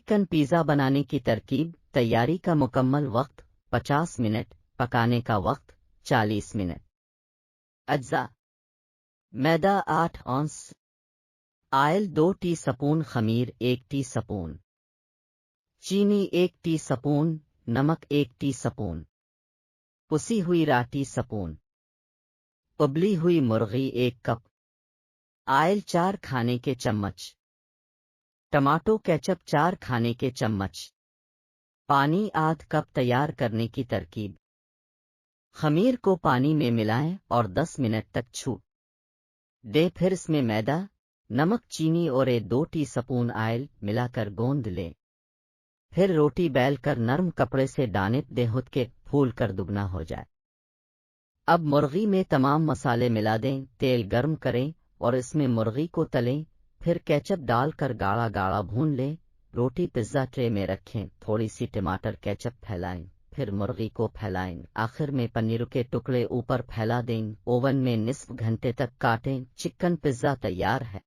Chicken pizza बनाने की तरकीब। तैयारी का मुकम्मल वक्त 50 मिनट, पकाने का वक्त 40 मिनट। अज्जा: मैदा 8 औंस, आयल 2 टीस्पून, खमीर 1 टीस्पून, चीनी 1 टीस्पून, नमक 1 टीस्पून, पुसी हुई राई टीस्पून, उबली हुई मुर्गी 1 कप, आयल 4 खाने के चम्मच, टमाटो केचप 4 खाने के चम्मच, पानी आध कप। तैयार करने की तरकीब: खमीर को पानी में मिलाएं और 10 मिनट तक छू दें। फिर इसमें मैदा, नमक, चीनी और 2 टीस्पून आयल मिलाकर गूंद लें। फिर रोटी बेल कर नरम कपड़े से दाने दें के फूल कर दुगना हो जाए। अब मुर्गी में तमाम मसाले मिला दें, तेल गर्म करें और इसमें मुर्गी को तलें। फिर केचप डालकर गाढ़ा गाढ़ा भून लें। रोटी पिज़्ज़ा ट्रे में रखें, थोड़ी सी टमाटर केचप फैलाएं, फिर मुर्गी को फैलाएं, आखिर में पनीर के टुकड़े ऊपर फैला दें। ओवन में निस्फ घंटे तक काटें। चिकन पिज़्ज़ा तैयार है।